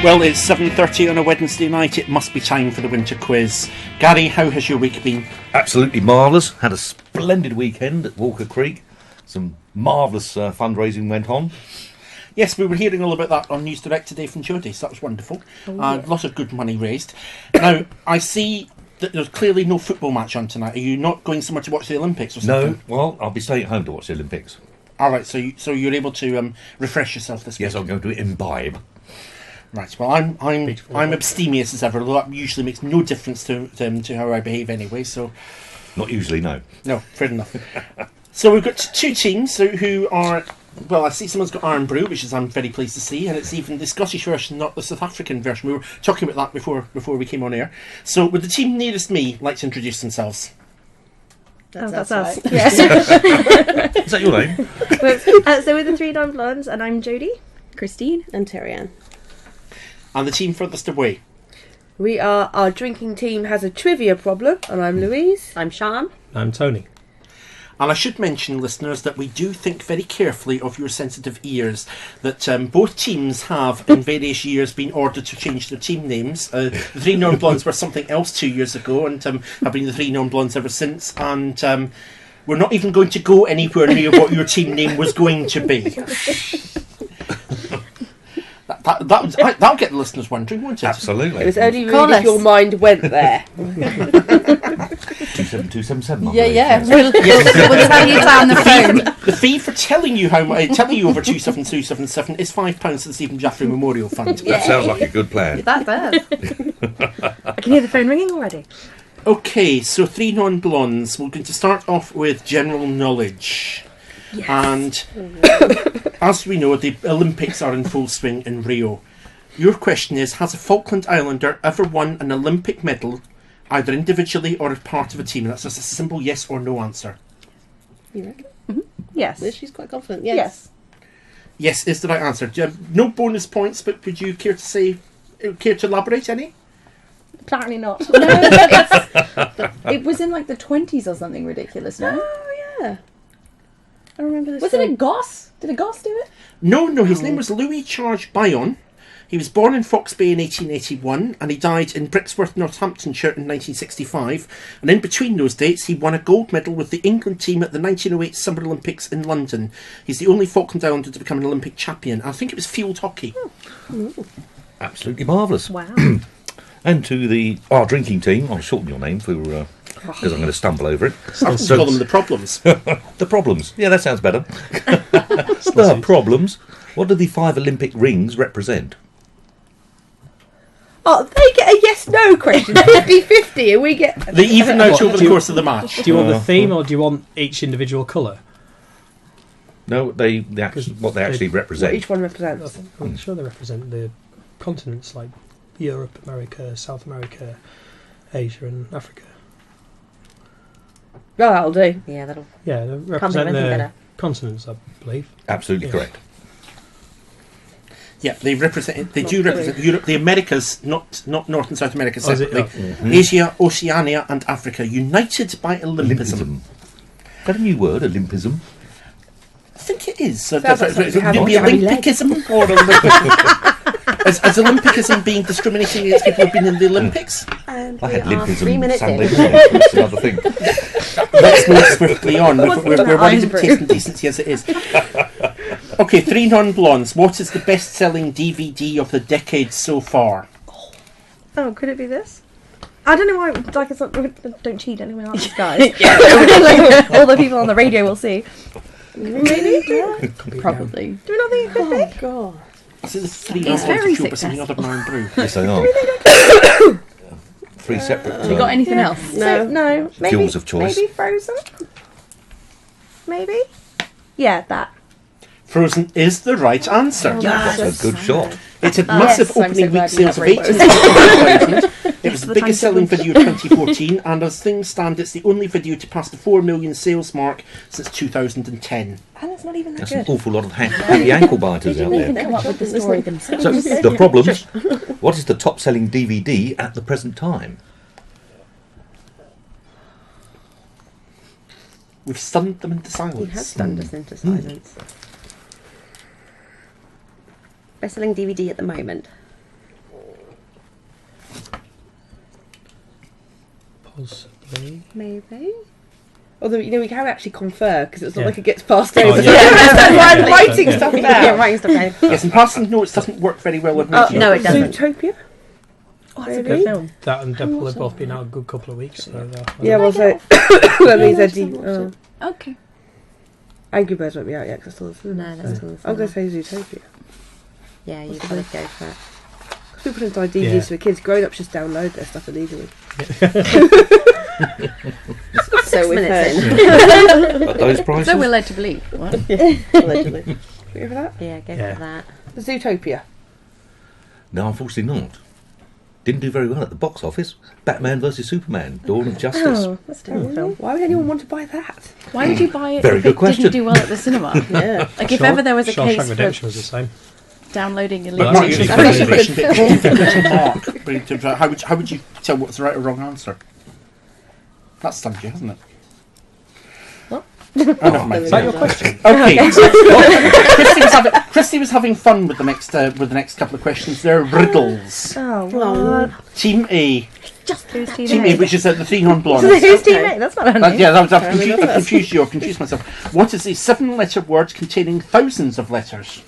Well, it's 7:30 on a Wednesday night. It must be time for the winter quiz. Gary, how has your week been? Absolutely marvellous. Had a splendid weekend at Walker Creek. Some marvellous fundraising went on. Yes, we were hearing all about that on News Direct today from Jodie, so that was wonderful. A lot of good money raised. Now, I see that there's clearly no football match on tonight. Are you not going somewhere to watch the Olympics or something? No, well, I'll be staying at home to watch the Olympics. All right, so you're able to refresh yourself this week? Yes, I'm going to imbibe. Right, well, I'm abstemious as ever, although that usually makes no difference to how I behave anyway, so... Not usually, no. No, fair enough. So we've got two teams who are... Well, I see someone's got Iron Brew, which is I'm very pleased to see, and it's even the Scottish version, not the South African version. We were talking about that before we came on air. So would the team nearest me like to introduce themselves? That's us. Is that your name? So we're the Three Non-Blondes, and I'm Jodie, Christine and Terry-Ann. And the team furthest away? Our drinking team has a trivia problem, and I'm Louise. I'm Sian. I'm Tony. And I should mention, listeners, that we do think very carefully of your sensitive ears, that both teams have, in various years, been ordered to change their team names. The Three Non-Blondes were something else 2 years ago, and have been the Three Non-Blondes ever since, and we're not even going to go anywhere near what your team name was going to be. That'll get the listeners wondering, won't it? Absolutely. It was only really if your mind went there. 27277. Yeah. We'll tell you down the phone. The fee for telling you over 27277 is £5 to the Stephen Jaffrey Memorial Fund. That sounds like a good plan. That does. I can hear the phone ringing already. Okay, so Three Non-Blondes. We're going to start off with general knowledge. Yes. And as we know, the Olympics are in full swing in Rio. Your question is, has a Falkland Islander ever won an Olympic medal, either individually or as part of a team? And that's just a simple yes or no answer. You reckon? Mm-hmm. Yes. She's quite confident. Yes. Yes is the right answer. Do you have no bonus points, but would you care to elaborate any? Apparently not. No, It was in like the 20s or something ridiculous, no? Oh, yeah. I remember this. Wasn't it Goss? Did a Goss do it? No, his name was Louis Charge Bayon. He was born in Fox Bay in 1881 and he died in Brixworth, Northamptonshire in 1965. And in between those dates, he won a gold medal with the England team at the 1908 Summer Olympics in London. He's the only Falkland Islander to become an Olympic champion. I think it was field hockey. Absolutely marvellous. Wow. And to our drinking team, I'll shorten your name because I'm going to stumble over it. I can call them the Problems. The Problems. Yeah, that sounds better. The Problems. What do the 5 Olympic rings represent? Oh, they get a yes/no question, 50-50, and we get. They even out over the course of the match. Do you want the theme or do you want each individual colour? No, what they actually represent. What each one represents. I'm sure they represent the continents like Europe, America, South America, Asia and Africa. Oh, that'll do. Yeah, that'll... Yeah, they represent the continents, I believe. Absolutely correct. Yeah, they do represent Europe, the Americas, not North and South America separately. Asia, Oceania and Africa, united by Olympism. Is that a new word, Olympism? I think it is. Sounds like something you have on your Olympicism or Is Olympicism being discriminating against people who've been in the Olympics? And I had we are 3 Olympism minutes Sunday in. morning. That's another thing. Let's move swiftly on. We're running to taste and decency as it is. Okay, Three Non-Blondes. What is the best-selling DVD of the decade so far? Oh, could it be this? I don't know why. Like, it's not, don't cheat anyone else, guys. All the people on the radio will see. Maybe. Probably. Do we not think it could be? Oh, God. Is it the Three It's Non-Blondes very or show, but something other than Iron Brew? Yes, they are. 3 separate. Have you got anything else? No. Maybe, Fuels of choice. Maybe Frozen? Maybe? Yeah, that. Frozen is the right answer. That's a good shot. It had massive Yes, I'm opening so glad week we sales have of 18,000. It was the biggest selling video of 2014, and as things stand, it's the only video to pass the 4 million sales mark since 2010. And it's not even that There's good. an awful lot of happy ankle biters out Even there. come up with the story themselves. So, the Problems. What is the top-selling DVD at the present time? We've stunned them into silence. We have stunned us into silence. Best-selling DVD at the moment. Possibly. Maybe. Although, we can actually confer, because it's not Yeah. like it gets passed Oh, over. yeah. That's why I'm writing stuff down. Yeah, writing stuff down. Yes, and passing notes doesn't work very well with Oh, radio. no, it doesn't. Zootopia? Oh, that's a Maybe. good film. That and Deadpool have both been out a good couple of weeks. So, Yeah, well, so... that means they're Okay. Angry Birds won't be out yet, because that's still... No, that's still the I'm going to cinema. say Zootopia. Yeah, you've got Possibly. to go for it. Because people don't buy DVDs Yeah. for kids. Grown-ups just download their stuff illegally. So we've minutes heard. At those prices? So we're led to believe. What? Allegedly. Go for that? Yeah, go Yeah. for that. Zootopia. No, unfortunately not. Didn't do very well at the box office. Batman vs Superman, Dawn of Justice. Oh, that's a terrible film. Why would anyone want to buy that? Why would you buy it Very if good it question. didn't do well at the cinema? Yeah. Like if Shaw- ever there was a Shawshank case Redemption for was the same. downloading But Well, Mark, that's you actually the very question, but do you think there's a mark? How would you tell what's the right or wrong answer? That's stumped you, hasn't it? What? Oh, never mind. Is that your question? Okay. Christy was having fun with the next couple of questions. They're riddles. Oh, what? Team A. Just who's Team Team A, which is the three non-blondes. Who's Team A? That's not her name. Yeah, I've confused you. I've confused myself. What is a 7-letter word containing thousands of letters?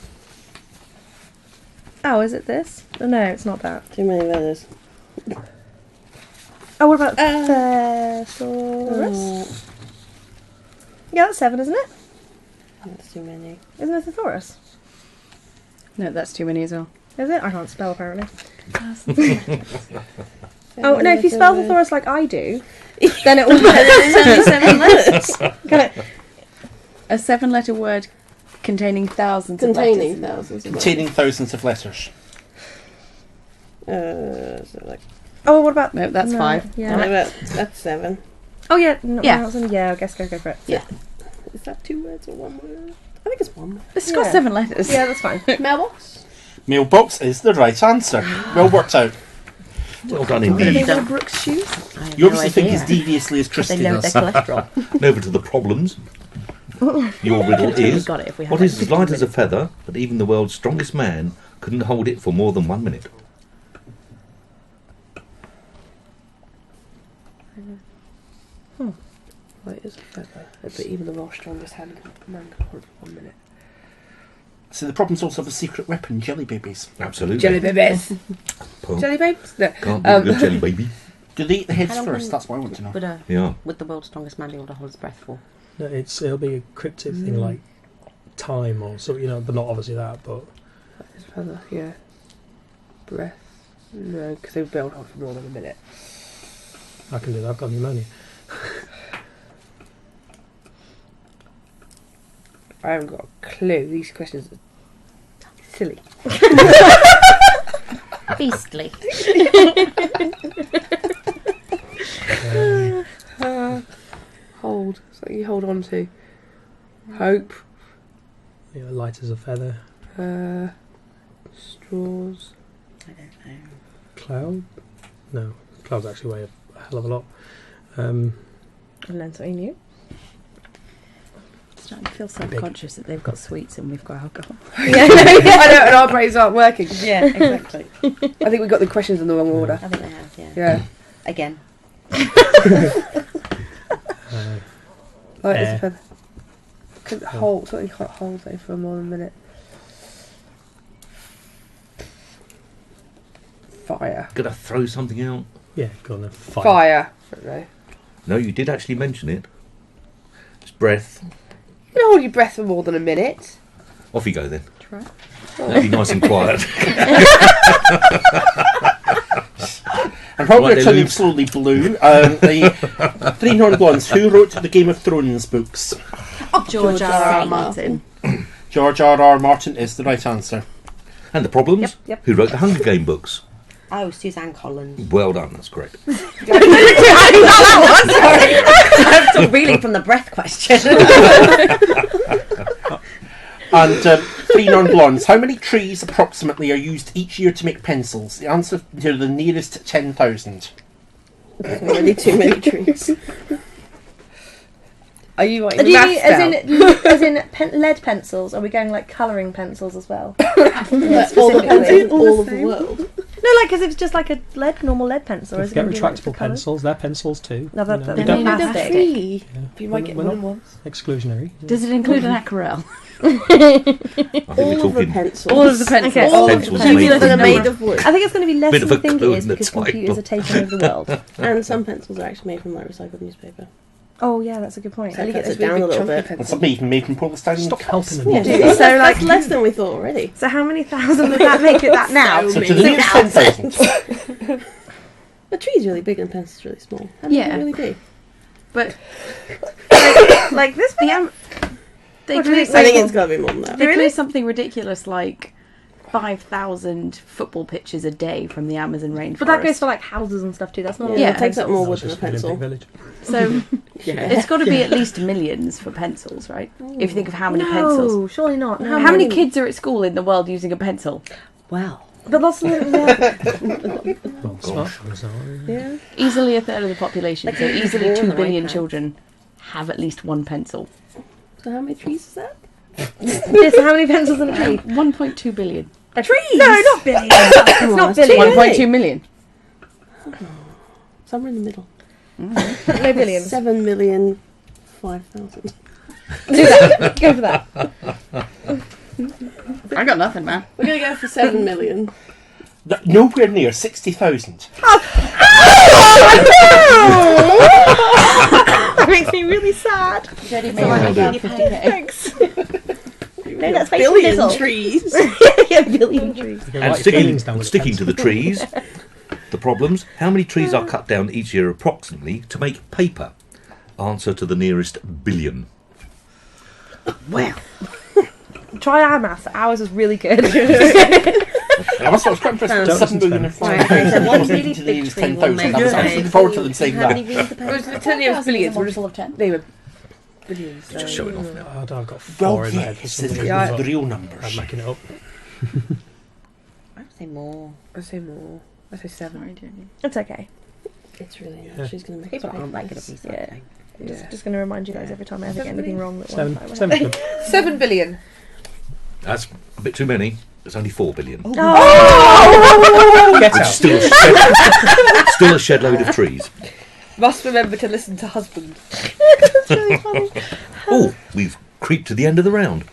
Oh, is it this? Oh, no, it's not that. Too many letters. Oh, what about Thesaurus? Yeah, that's 7, isn't it? That's too many. Isn't it Thesaurus? No, that's too many as well. Is it? I can't spell, apparently. Oh, no, if you spell Thesaurus like I do, then it will... There's only 7 letters. Can it... A 7-letter word containing thousands of Containing letters. thousands of Containing thousands of letters. So like... Oh, what about... No, that's 5. Yeah. That's 7. Oh, yeah. No, Yeah. Yeah, I guess go for it. Yeah. Is that 2 words or 1 word? I think it's 1 word. It's got Yeah. 7 letters. Yeah, that's fine. Mailbox? Mailbox is the right answer. Well worked out. Well done indeed. done. Brooks shoes? I have You no obviously think idea. as deviously as They Christy load does. their cholesterol. And over to the problems. Your riddle Could've is, got it if we had what like is as 15 light as a minutes. feather, but even the world's strongest man couldn't hold it for more than 1 minute? Light as a feather. But even the world's strongest man can hold it for 1 minute. So the problems also have a secret weapon, jelly babies. Absolutely. Jelly babies! Pearl. Jelly babes? No. Can't be a good jelly baby. Do they eat the heads How long first? can- That's what I want to know. Yeah. Would the world's strongest man be able to hold his breath for? No, it'll be a cryptic thing like time or so, but not obviously that. But Light as a feather, yeah. Breath? No, because they would be able to hold for more than 1 minute. I can do that. I've got pneumonia. I haven't got a clue. These questions are silly. Beastly. Hold. Something you hold on to. Hope. Light as a feather. Straws. I don't know. Cloud? No, clouds actually weigh a hell of a lot. Um, And then something new. Starting to feel self-conscious that they've got sweets and we've got alcohol. Yeah, I know, and our brains aren't working. Yeah, exactly. I think we got the questions in the wrong order. I think they have, yeah. Yeah. Again. Light as Air. a feather. Couldn't hold. Something can't hold something for more than a minute. Fire. Gonna throw something out? yeah, go on then. Fire. I don't know. No, you did actually mention it. It's breath. You can hold your breath for more than a minute. Off you go then. Try. That'd be nice and quiet. And while Right, we're they turning lose. slowly blue, the three non-blondes, who wrote the Game of Thrones books? George R.R. Martin. George R.R. Martin is the right answer. And the problems? Yep. Who wrote the Hunger Game books? Oh, Suzanne Collins. Well done, that's correct. I'm reeling from the breath question. And three non-blondes, how many trees approximately are used each year to make pencils? The answer to the nearest 10,000. Already too many trees. Are you writing Do you maths mean down? as in lead pencils? Are we going like colouring pencils as well? All Specifically. of the world. No, like, because it's just like a normal lead pencil. Or Don't is it forget gonna be, like, retractable the colours? pencils. They're pencils too. No, that- You know, that- we they're don't- not They're plastic. free. yeah. You might get We're wooden not ones. exclusionary. Does it include an Aquarelle? I think All we're of the talking pencils. All of the pencils. Okay. All of the Pencils pencils made that are from made wood. of wood. I think it's going to be less Bit than of you a think it clue is in the because title. computers are taking over the world. And some pencils are actually made from like recycled newspaper. Oh yeah, that's a good point. So it At cuts least it down a little bit. And some even made from polystyrene. Stop helping them. Yeah, Yeah. so like less than we thought already. So how many thousand would that make it that now? So to the nearest 10,000. A tree's really big and a pencil's really small. How big Yeah. can it really be? But Like this big? they What do clue you I think something, it's got to be more than that. they Really? clue something ridiculous like 5,000 football pitches a day from the Amazon rainforest. But that goes for like houses and stuff too. That's not. Yeah, all it takes up pencils. more Not wood than a just the Olympic pencil. Village. So Yeah. it's got to be at least millions for pencils, right? If you think of how many No, pencils. surely not. How How many many- kids are at school in the world using a pencil? Wow. But lots of them. Yeah. Well, smartphones now. Yeah. Easily a third of the population, Like so a easily phone 2 and billion iPad. children have at least one pencil. So how many trees is that? Yeah, so how many pencils in a tree? 1.2 billion. Trees? No, not billion. It's Come on, not that's billion. too 1.2 million. Somewhere in the middle. No billions. 7,005,000. Do that. Go for that. I got nothing, man. We're going to go for 7 million. Nowhere near 60,000. That makes me really sad. Jodie Oh, made dear. about 50k. Thanks. No, that's makes me Billion little. trees. Yeah, billion trees. You can And write your feelings down sticking, with a sticking to the trees, the problems. How many trees are cut down each year approximately to make paper? Answer to the nearest billion. Well. Try our maths. Ours was really good. I was quite impressed with Don't 7 listen to million them. and 5 Right, okay, so one million really to the big nearest tree will 10,000. make I was nine looking forward to them saying How many that. reads the It was pencil? telling us billions. We're We're just- full of 10. They were billions. Just showing off now. Oh, I've got Well, 4 in my head. yes, for it's some the reason, but real I'm numbers. making it up. I would say more. I'd say more. I'd say 7. Sorry, Jodie. It's okay. It's really Yeah. not. She's going to make People it aren't big. making up these Yeah. Yeah. Just going to remind you guys every time I ever get anything wrong. That one time. 7 club. 7 billion. That's a bit too many. It's only 4 billion. Oh! Get Which is out. still a shed load of trees. Must remember to listen to husband. Oh, we've creeped to the end of the round.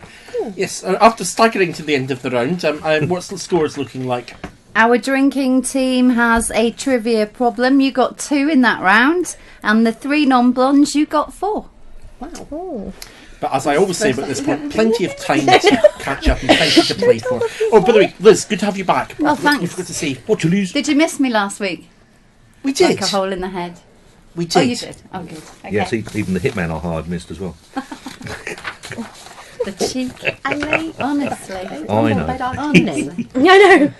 Yes, after staggering to the end of the round, what's the scores looking like? Our drinking team has a trivia problem. You got 2 in that round, and the 3 non-blondes, you got 4. Oh. But as I always say about this point, plenty of time to catch up and plenty to play for. Oh, by the way, Liz, good to have you back. Oh, thanks. You forgot to say. What you lose? Did you miss me last week? We did. Like a hole in the head. We did. Oh, you did. Oh, good. Okay. Yes, even the hitman I hired missed as well. The cheek. Honestly. I know. Honestly. Yeah, I know.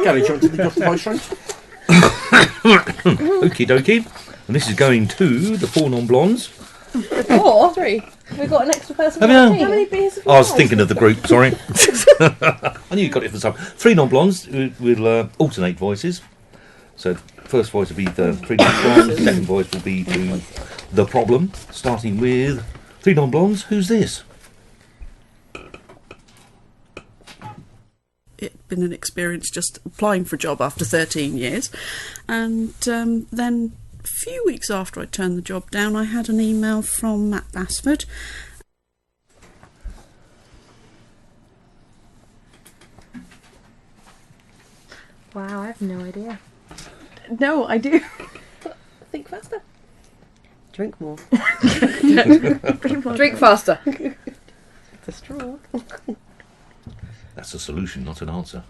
Gary, do you want to lead off the voice round? Okie dokie. And this is going to the 4 non-blondes. 4? 3. We got an extra person. Have on you? the team. How many beers have I was thinking of the group, sorry. I knew you got it for some. 3 non-blondes will alternate voices. So first voice will be the 3 non-blondes, second voice will be to the problem. Starting with 3 non-blondes, who's this? It's been an experience just applying for a job after 13 years. And then a few weeks after I turned the job down, I had an email from Matt Basford. Wow, I have no idea. No, I do. Think faster. Drink more. Drink faster. It's a straw. That's a solution, not an answer.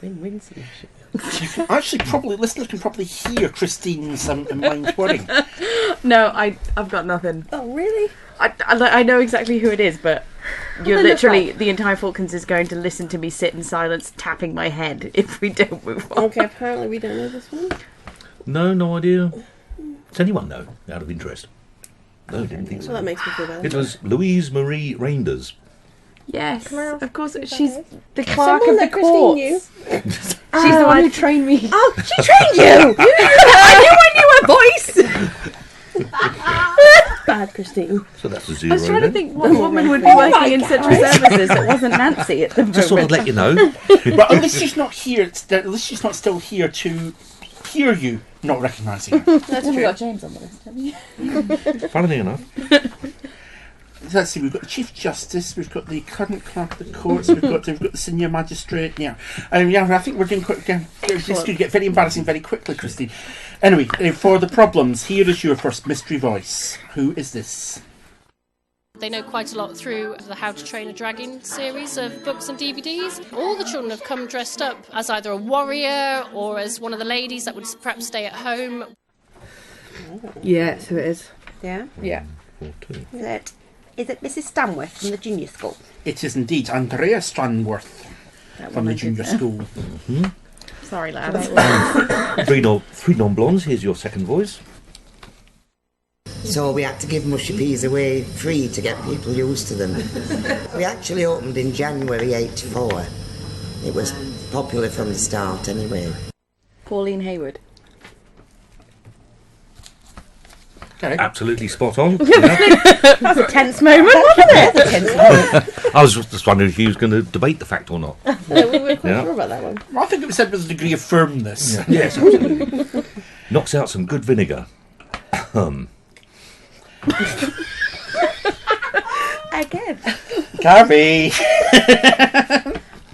Win-win solution. You can actually listeners can probably hear Christine's mind whirring. No, I've got nothing. Oh, really? I know exactly who it is, but you're they look literally, the entire Falklands is going to listen to me sit in silence tapping my head if we don't move on. Okay, apparently we don't know this one. No idea. Does anyone know, out of interest? No, didn't think So that so. makes me feel better. It was Louise Marie Reinders. Yes, Can I ask of course. who that She's is? the clerk Someone of the that Christine court. knew. She's the one who trained me. Oh, she trained you! I knew her voice! bad, Christine. So that's a I zero. was trying to then. think what woman would be working in central services that wasn't Nancy at the moment. Just sort of let you know. Well, at least she's not here. At least she's not still here to hear you not recognising her. That's true. We've got James on the list, haven't you? Funnily enough. Let's see. We've got the Chief Justice. We've got the current clerk of the courts. We've got the senior magistrate. Yeah, I think we're doing quite. This could get very embarrassing very quickly, Christine. Anyway, for the problems, here is your first mystery voice. Who is this? They know quite a lot through the How to Train a Dragon series of books and DVDs. All the children have come dressed up as either a warrior or as one of the ladies that would perhaps stay at home. Yeah, so it is. Yeah. Yeah. 14. Is it Mrs. Stanworth from the junior school? It is indeed Andrea Stranworth from the junior school. Sorry, lads. Three non-blondes. Here's your second voice. So we had to give mushy peas away free to get people used to them. We actually opened in January '84. It was popular from the start anyway. Pauline Hayward. Okay. Absolutely spot on. That's a tense moment, wasn't it? That's a tense moment. I was just wondering if he was going to debate the fact or not. No, we were quite Yeah. sure about that one. I think it was said with a degree of firmness. Yes, absolutely. Knocks out some good vinegar. Again. Gary.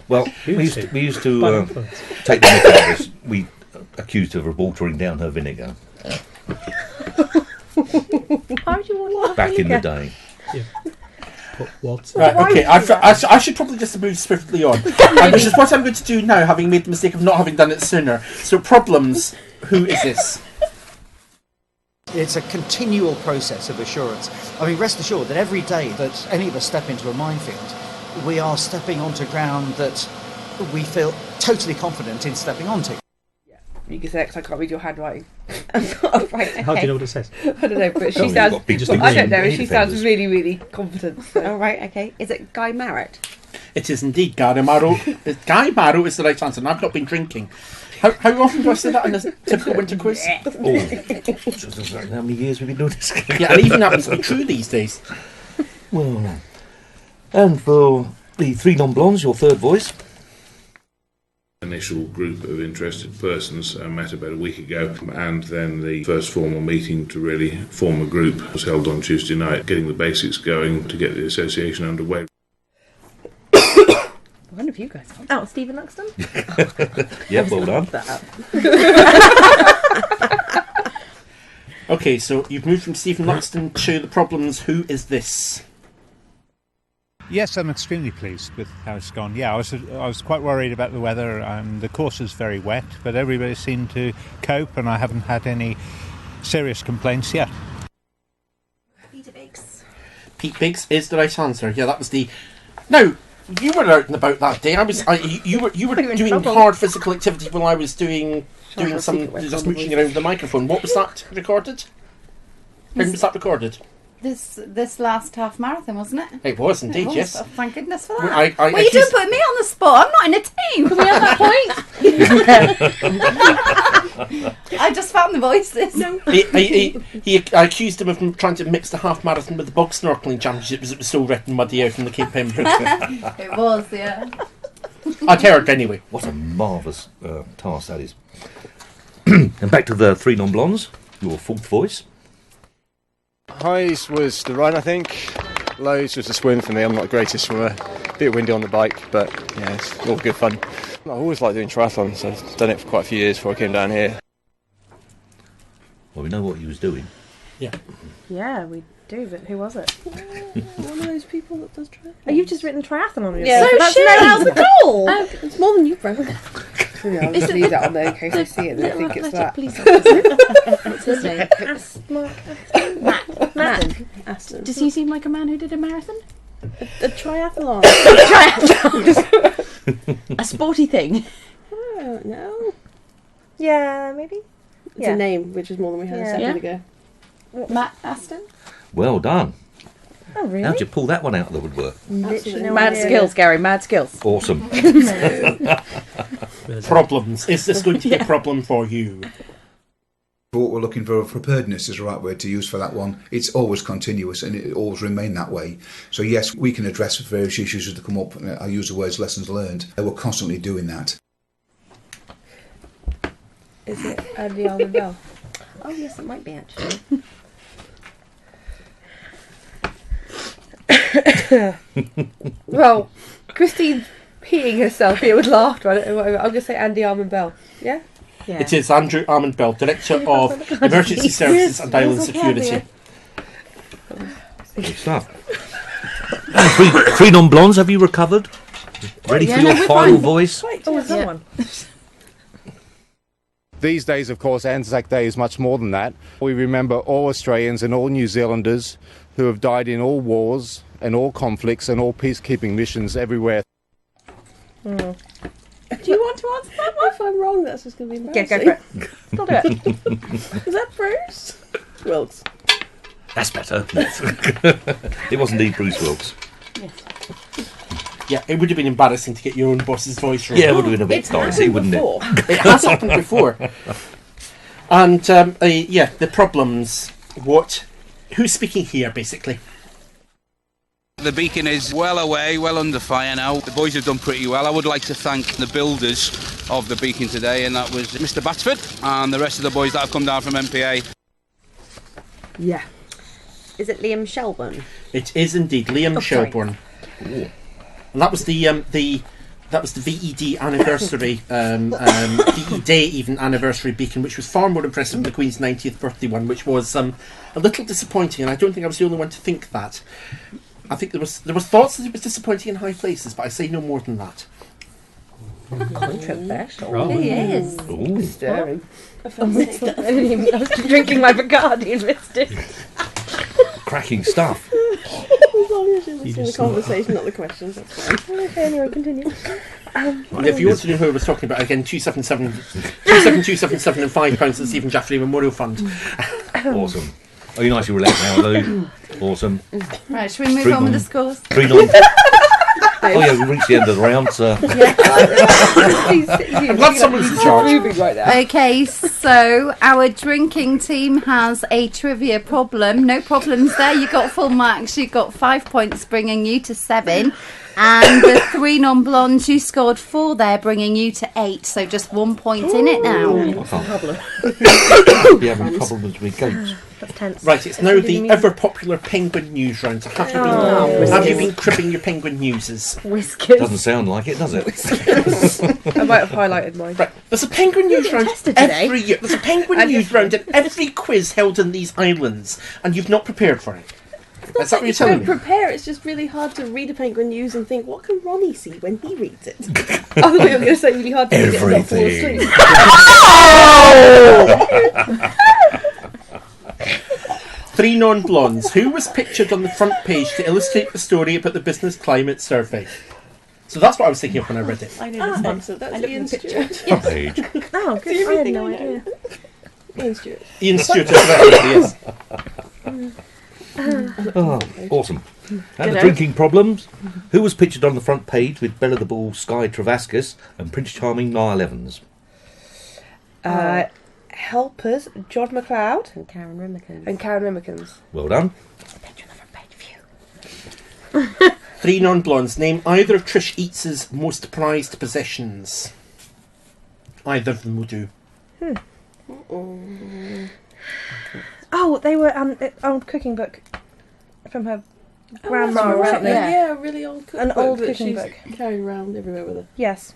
Well, we used to Bad influence. take the mick out of us. We accused her of watering down her vinegar Why would you want back in the day. Put what? Right, okay, I should probably just move swiftly on. Which is what I'm going to do now, having made the mistake of not having done it sooner. So, problems. Who is this? It's a continual process of assurance. I mean, rest assured that every day that any of us step into a minefield, we are stepping onto ground that we feel totally confident in stepping onto. You can say it 'cause I can't read your handwriting. Oh, right, okay. How do you know what it says? I don't know, but she Oh, you've sounds. got big I don't know. defenders. She sounds really, really confident. So. Oh, right, okay. Is it Guy Marrett? It is indeed Guy Marrow. Guy Marrow is the right answer, and I've not been drinking. How often do I say that in a typical winter quiz? How many years we've been doing this? Yeah, and even happens to be true these days. Well, and for the three non-blondes, your third voice. Initial group of interested persons met about a week ago, and then the first formal meeting to really form a group was held on Tuesday night, getting the basics going to get the association underway. One of you guys. Oh, Stephen Luxton? Yeah, well done. Okay, so you've moved from Stephen Luxton to the problems. Who is this? Yes, I'm extremely pleased with how it's gone. Yeah, I was quite worried about the weather, and the course is very wet, but everybody seemed to cope, and I haven't had any serious complaints yet. Peter Biggs. Pete Biggs is the right answer. Yeah, that was the. No, you were out and about that day. You were doing trouble. hard physical activity while I was doing I'll some secret where just somebody mooching around with the microphone. What was that recorded? When was that recorded? This last half marathon, wasn't it? It was indeed, It was. yes. Oh, thank goodness for Well, that. I Well, you don't put me on the spot. I'm not in a team. Can we have that point? I just found the voices. No. I accused him of trying to mix the half marathon with the bog snorkelling championship because it was so wet and muddy out in the Cape Pembroke. It was, yeah. I'd heard anyway. What a marvellous task that is. And back to the three non-blondes, your fourth voice. Highs was the run, I think. Lows was the swim for me. I'm not the greatest swimmer. A bit windy on the bike, but yeah, it's all good fun. I always like doing triathlons. I've done it for quite a few years before I came down here. Well, we know what he was doing. Yeah. Yeah, we do, but who was it? One of those people that does triathlon. Oh, you've just written triathlon on your Yeah, so so that's shit. no help at all. It's more than you've wrote. I'll just leave that on there in case I see it and I think it's that. Please What's his name? Matt. Aston. Does he seem like a man who did a marathon? A triathlon. A sporty thing. Oh, no. Yeah, maybe. It's a name, which is more than we had a second ago. Matt Aston? Well done. Oh, really? How'd you pull that one out of the woodwork? Literally no Mad idea. skills, Gary, mad skills. Awesome. Problems. Is this going to be a problem for you? What we're looking for, preparedness is the right word to use for that one. It's always continuous and it always remain that way. So yes, we can address various issues as they come up. I use the words lessons learned. We're constantly doing that. Is it Andy Almond Bell? Oh yes, it might be actually. Well, Christine's peeing herself here with laughter on it. I'm going to say Andy Almond Bell. Yeah? Yeah. It is Andrew Armand Bell, Director of Emergency Services and Island Security. Good stuff. And three non-blondes, have you recovered? Ready for your final voice? Oh, is that one? These days, of course, Anzac Day is much more than that. We remember all Australians and all New Zealanders who have died in all wars and all conflicts and all peacekeeping missions everywhere. Do you want to answer that one? If I'm wrong, that's just going to be embarrassing. Yeah, go for it. Still do it. Is that Bruce Wilkes? That's better. It was indeed Bruce Wilkes. Yeah, it would have been embarrassing to get your own boss's voice wrong. Yeah, it would have been a bit dicey, wouldn't it? It has happened before. And, the problems. Who's speaking here, basically? The beacon is well away, well under fire now. The boys have done pretty well. I would like to thank the builders of the beacon today, and that was Mr. Batsford and the rest of the boys that have come down from MPA. Yeah. Is it Liam Shelburne? It is indeed Liam Shelburne. Ooh. And that was the VED anniversary, VE Day even anniversary beacon, which was far more impressive than the Queen's 90th birthday one, which was a little disappointing, and I don't think I was the only one to think that. I think there was thoughts that it was disappointing in high places, but I say no more than that. Controversial. Oh. He is. Disturbing. I was drinking my Bacardi and missed it. Cracking stuff. As long as you're listening to the conversation, not the questions, that's fine. Okay, anyway, continue. If you want to know who I was talking about, again, 277 and £5 to the Stephen Jaffrey Memorial Fund. Awesome. Are you nice and relaxed now, Lou? Awesome. Right, should we move on with the scores? 3-9. Oh yeah, we've reached the end of the round, so... I'm glad someone's in charge. Moving right now. Okay, so our drinking team has a trivia problem. No problems there. You got full marks. You got 5 points, bringing you to 7. And the 3 non-blondes, you scored 4 there, bringing you to 8. So just 1 point in it now. What's the problem? You're having problems with goats. That's tense. Right, it's now the ever-popular Penguin News round. So have you been cribbing your Penguin Newses? Whiskers. Doesn't sound like it, does it? I might have highlighted mine. Right, there's a Penguin News round every year. There's a Penguin News round at every quiz held in these islands, and you've not prepared for it. Is that what you're telling me? Prepare. It's just really hard to read a Penguin News and think, what can Ronnie see when he reads it? Otherwise, I'm going to say really hard to read it and not fall asleep. Three non-blondes. Who was pictured on the front page to illustrate the story about the business climate survey? So that's what I was thinking of when I read it. I know this answer. That's Ian Stewart. Front page. Oh, good. I had no idea. Ian Stewart. Ian Stewart, yes. Oh, awesome. And the drinking problems. Who was pictured on the front page with Bella the Bull, Sky Travascus and Prince Charming Niall Evans? Helpers, John McLeod And Karen Rimmerkins. and Karen Rimmerkins. Well done. Picture on the front page of you. Three non-blondes. Name either of Trish Eats's most prized possessions. Either of them will do. Oh, they were an old cooking book from her grandma or something. Yeah, a really old cookbook. An old that cooking she's book. carrying around everywhere with her. Yes.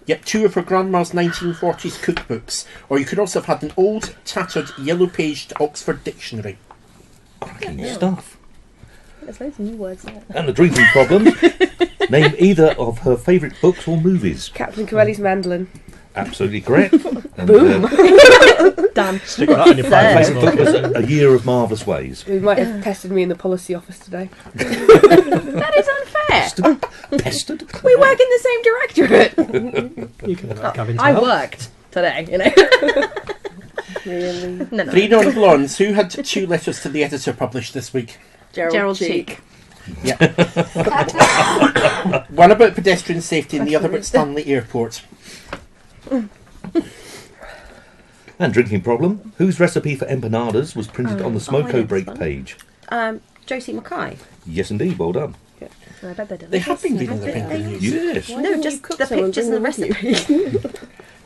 Yep, 2 of her grandma's 1940s cookbooks. Or you could also have had an old, tattered, yellow-paged Oxford dictionary. Cracking stuff. There's loads of new words there. And the drinking problems. Name either of her favourite books or movies. Captain Corelli's mandolin. Absolutely correct. And, Boom. Done. Stick that in your my pocket. favourite book was A Year of Marvellous Ways. Who might have pestered me in the policy office today. That is unfair. Pestered? We work in the same directorate. You can have Gavin to I Oh. help. worked today, you know. Really? No. Three non-blondes. Who had 2 letters to the editor published this week? Gerald Cheek. Yeah. One about pedestrian safety and the other about Stanley Airport. And drinking problem. Whose recipe for empanadas was printed on the Smoko Break page? Josie Mackay. Yes, indeed. Well done. I bet they did. They have been reading the Penguin News. Yes. No, just the pictures and the recipe.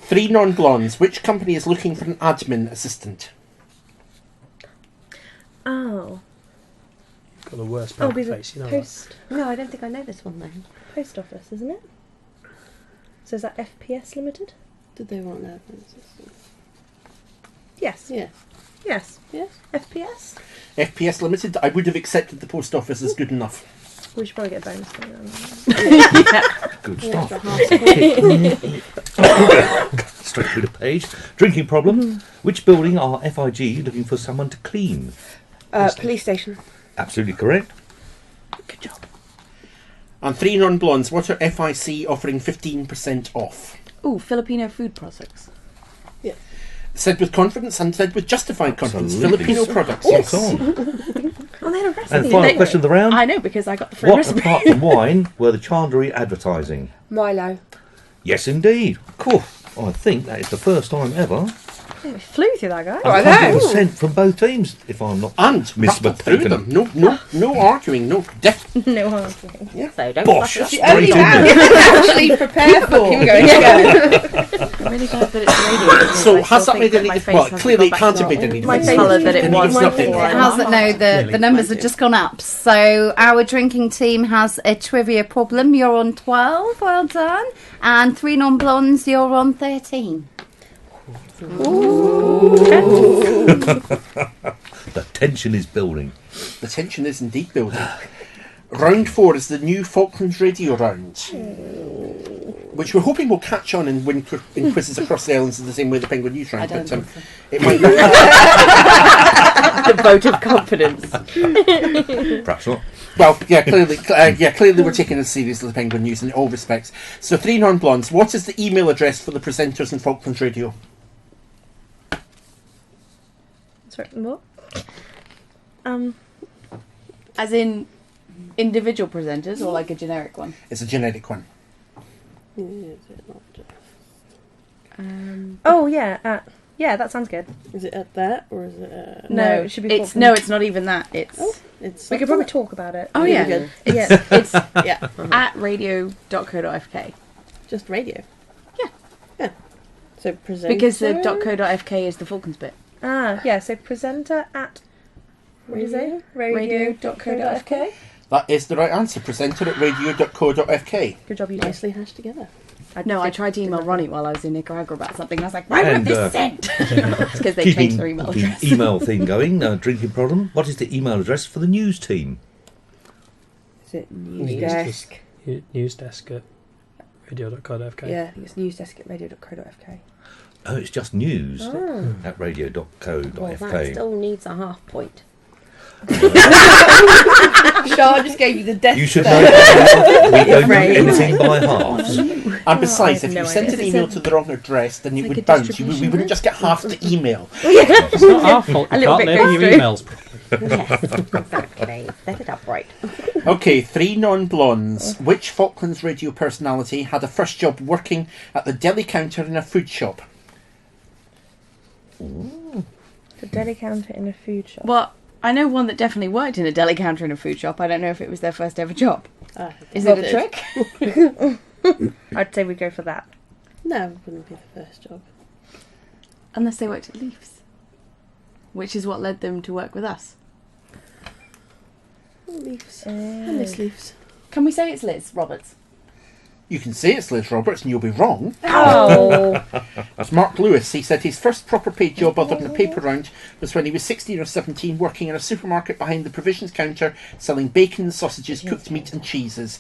3 non-blondes. Which company is looking for an admin assistant? Oh. Got the worst Oh, poker be the face, you know. post. No, I don't think I know this one then. Post office, isn't it? So is that FPS Limited? Did they want that? Assistant? Yes. Yeah. Yes. Yes. FPS? FPS Limited. I would have accepted the post office as good enough. We should probably get a bonus thing then. Good Yeah. stuff. Straight through the page. Drinking problem. Which building are FIG looking for someone to clean? Police station. Absolutely correct. Good job. And 3 non-blondes. What are FIC offering 15% off? Ooh, Filipino food products. Yeah. Said with confidence and said with justified confidence. Absolutely. Filipino products. Yes. Yes. Oh, they had a recipe. And final question of the round. I know, because I got the free What, recipe. apart from wine, were the Chandlery advertising? Milo. Yes, indeed. Cool. I think that is the first time ever. We flew through that, guy. And 100% from both teams, if I'm not rattled through mistaken. them. No arguing. No No arguing. Yeah. So don't Bosh, fuck straight it up. in Actually prepare for. Fucking going. I'm really glad that it's radio. So has that made any? Well, clearly it can't have made any My difference. colour that it Didn't was even my snap it. favourite. It hasn't. No, the numbers have just gone up. So our drinking team has a trivia problem. You're on 12. Well done. And 3 non-blondes. You're on 13. The tension is building. The tension is indeed building. Round 4 is the new Falklands radio round, which we're hoping will catch on and win in quizzes across the islands in the same way the Penguin News round. I don't think so. It might The vote of confidence. Perhaps not. Well, clearly we're taking it seriously, the Penguin News, in all respects. So 3 non-blondes. What is the email address for the presenters in Falklands Radio? Sorry, what? As in individual presenters or like a generic one? It's a generic one. Oh yeah, yeah, that sounds good. Is it at that or is it at... No, it should be. It's no, it's not even that. It's It's we could probably talk about it. oh yeah, good. it's at radio.co.fk. Just radio. Yeah. Yeah. So presenter. Because the .co.fk is the Falklands bit. Ah, yeah. So presenter at what is it? Radio.co.fk. That is the right answer. Presenter at radio.co.fk. Good job, you did. Nicely hashed together. I tried to email Ronnie while I was in Nicaragua about something, and I was like, "Why And, would this sent?" It's because they keeping changed their email the address. email thing going. Drinking problem. What is the email address for the news team? Is it News newsdesk? News desk at radio.co.uk. Yeah, I think it's newsdesk at radio.co.uk. Oh, it's just news Oh. at radio.co.fk. Well, that still needs a half point. Shah just gave you the death You should stare. know that we don't do Right. anything by halves. And besides, I if have you no sent idea. an email to the wrong address, then it like would a bounce. We distribution wouldn't just get half the email. It's not our fault. A You little can't bit label your goes through. emails properly. Yes, exactly. Set it up right. Okay, 3 non-blondes. Which Falklands radio personality had a first job working at the deli counter in a food shop? The deli counter in a food shop. Well, I know one that definitely worked in a deli counter in a food shop. I don't know if it was their first ever job. Is it a trick? I'd say we'd go for that. No, it wouldn't be the first job. Unless they worked at Leafs, which is what led them to work with us. Leafs. I miss Leafs. Can we say it's Liz Roberts? You can say it's Liz Roberts and you'll be wrong. Oh. It's Mark Lewis. He said his first proper paid job other than a paper round was when he was 16 or 17 working in a supermarket behind the provisions counter selling bacon, sausages, cooked meat and cheeses.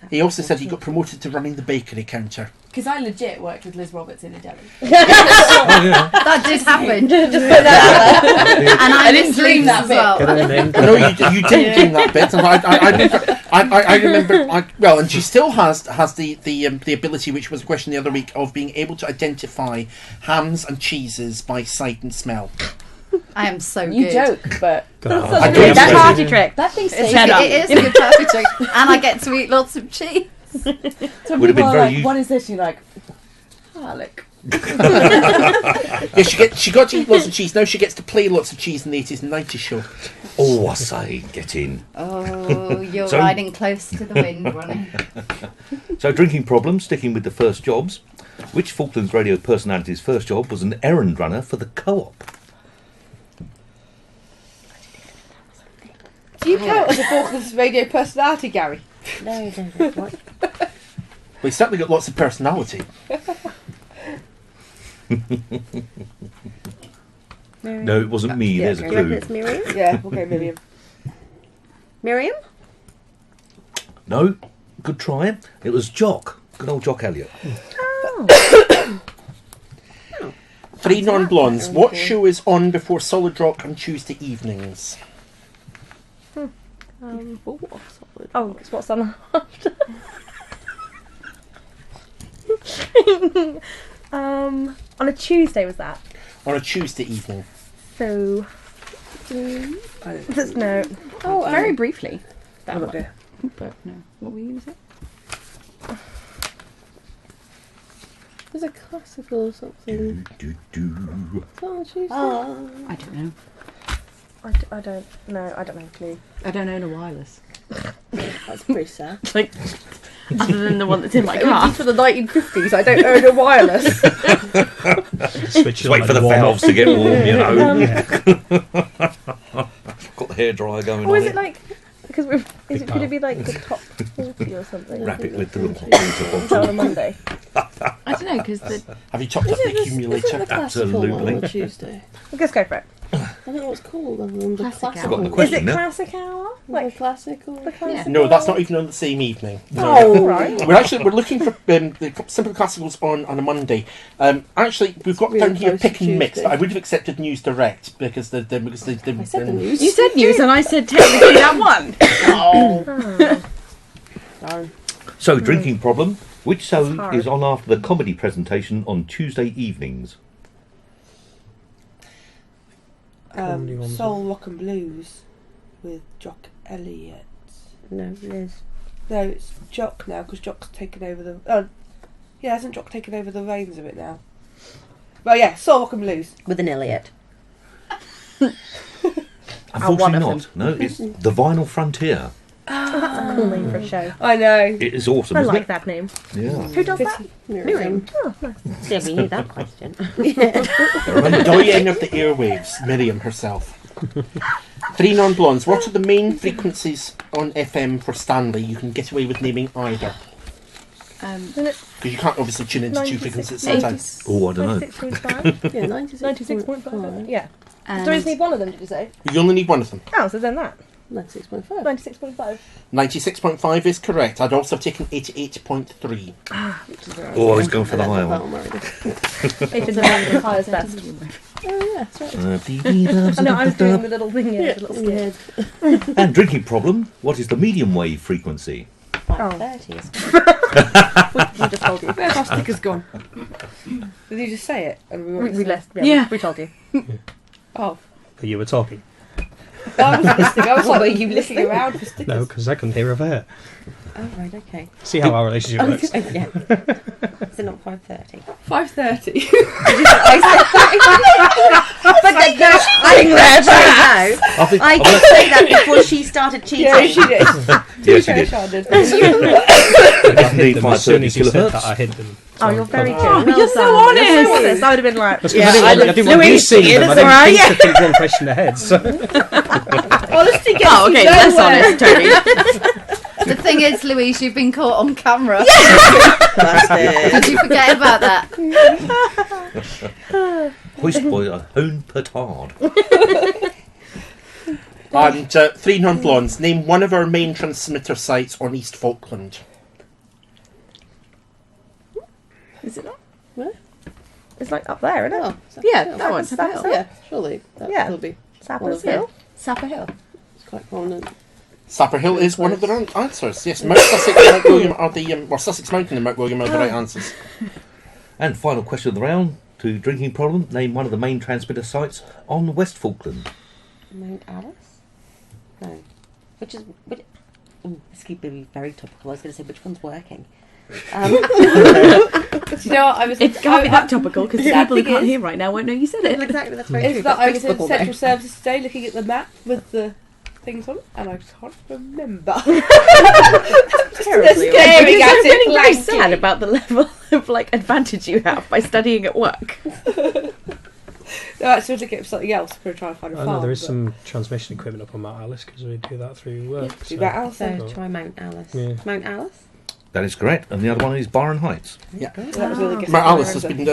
He also said he got promoted to running the bakery counter. Because I legit worked with Liz Roberts in a deli. That did happen. Just put that out there. And I didn't dream that bit. well. No, you didn't dream that bit. And I remember. Well, and she still has the ability, which was a question the other week, of being able to identify hams and cheeses by sight and smell. I am so You good. joke, but I that's don't a say party it. trick. That thing's It safe. is a good party trick. And I get to eat lots of cheese. So Would have been people are very like, useful. what is this? You're like, garlic. Yeah, she got to eat lots of cheese. Now she gets to play lots of cheese in the 80s and 90s show. Oh, I say, get in. Oh, you're So- riding close to the wind, Ronnie. So, drinking problem, sticking with the first jobs. Which Falklands radio personality's first job was an errand runner for the co-op? Do you count as a Falklands radio personality, Gary? No. What? Well, he's certainly got lots of personality. No, it wasn't me. There's a Do you reckon clue. it's Miriam? Yeah, okay, Miriam. Miriam? No, good try. It was Jock. Good old Jock Elliott. Three non-blondes. What show is on before Solid Rock on Tuesday evenings? Oh, it's what's on after. On a Tuesday was that? On a Tuesday evening. So. There's no. Oh, very briefly. That Oh, one. dear. But no. What were you going to say? There's a classical or something. Oh, Tuesday. I don't know. I don't know. I don't know. Clue. I don't own a wireless. That's pretty sad. Like, other than the one that's in my It would car. be for the 1950s. I don't own a wireless. Just wait for the valves to get warm, you know. Got the hairdryer going Or on is it like? Because could it be like the top 40 or something? Wrap it with the little Is that on a Monday? I don't know, because the... Have you topped up the accumulator? Absolutely. On Tuesday. Let's go for it. I don't know what it's called other than the classical. Forgotten the Is question it now. classic hour? Like classical? The classical? No, that's not even on the same evening. Oh, right. We're looking for the simple classicals on a Monday. Actually, we've got Really down here close to pick and mix, Tuesday. but I would have acceted News Direct because the I said the news. You said news, and I said technically that one. Oh. Darn. So, drinking problem. Which show hard. is on after the comedy presentation on Tuesday evenings? Comedy ones. Soul, Rock and Blues with Jock Elliott. No, Liz. No, it's Jock now because Jock's taken over the. Oh, yeah, hasn't Jock taken over the reins of it now? Well, yeah, Soul, Rock and Blues. With an Elliot. Unfortunately not. No, it's The Vinyl Frontier. Oh, that's a cool name for a show. I know. It is awesome, I isn't like it? that name. Yeah. Who does that? Miriam. Oh, nice. Yeah, we knew that question. The doyen of the airwaves, Miriam herself. Three non-blondes. What are the main frequencies on FM for Stanley? You can get away with naming either. Because you can't obviously tune into two frequencies at the same time. Oh, I don't know. 96.5? Yeah, 96.5. Yeah. So you just need one of them, did you say? You only need one of them. Oh, so then that. 96.5. 96.5. 96.5 is correct. I'd also have taken 88.3. Oh, I was going for the higher one. It's the highest best. Oh, yeah, that's right. I know, I was doing the little thing here, the little skit. And drinking problem. What is the medium wave frequency? 5:30 is. We just told you. Where's our stickers gone? Did you just say it? And We left. Yeah. We told you. Oh. But you were talking. I wasn't listening. I was What, like, were you looking listening? around for stickers. No, because I couldn't hear of it. Oh, right, okay. See how our relationship works. Yeah. Is it not 5:30? 5:30. But then there's thing there, I did say that before she started cheating. Yeah, she did. Yes, you did. I hid them as soon 530 as you said kilohertz. that, I hid them. Oh, you're very good. Oh, Well you're so done. honest. You're so honest. I would have been like, That's because I didn't want you seeing them. I didn't think to think one question ahead. So. Honesty gets Oh, okay, you less nowhere. honest, Tony. The thing is, Louise, you've been caught on camera. Bastard. Did you forget about that? Hoist by a hone petard. And three non-blondes. Name one of our main transmitter sites on East Falkland. Is it not? Where? it's like up there, isn't it? Oh, Yeah, Hill. that one's Sapper Hill. Yeah, surely. That Yeah. will be. Sappers Well, Hill. Sapper Hill. It's quite prominent. Sapper Hill is one of the answers. Yes, Mount Sussex and Mount William are the or Sussex Mountain and Mount William are the right answers. And final question of the round. To drinking problem. Name one of the main transmitter sites on West Falkland. Mount Alice? No. Which is. Ooh, this could be very topical. I was going to say which one's working. Do you know what? I was. It can't be that topical because the people who can't hear right now won't know you said it. Exactly, that's very It's true. that But I was in Facebook will Central know. Services today looking at the map with the things on it, and I can't remember. Terribly. Staring at I'm it feeling very blankly. sad about the level of advantage you have by studying at work. No, actually, looking at something else for trying to find a I farm. know there is but- some transmission equipment up on Mount Alice because we do that through work. do Mount Alice, So try Mount Alice. Yeah. Mount Alice? That is correct. And the other one is Byron Heights. Yeah. That was really good. Mount Alice has been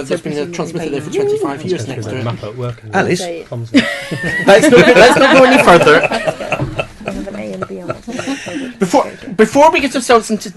transmitted there for 25 years Because next they to it. map at work. And Alice? Let's not go any further. Before we get ourselves into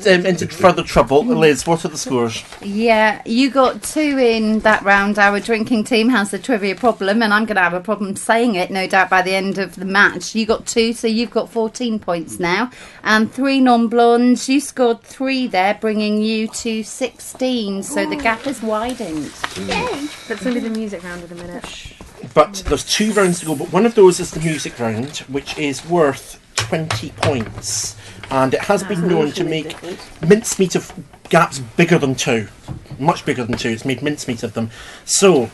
further trouble, Liz, what are the scores? Yeah, you got 2 in that round. Our drinking team has the trivia problem, and I'm going to have a problem saying it, no doubt, by the end of the match. You got 2, so you've got 14 points now. And 3 non-blondes. You scored 3 there, bringing you to 16. So the gap is widened. Yay! That's only the music round in a minute. But there's 2 rounds to go, but one of those is the music round, which is worth 20 points. And it has been known to make mincemeat of gaps bigger than 2. Much bigger than 2. It's made mincemeat of them. So,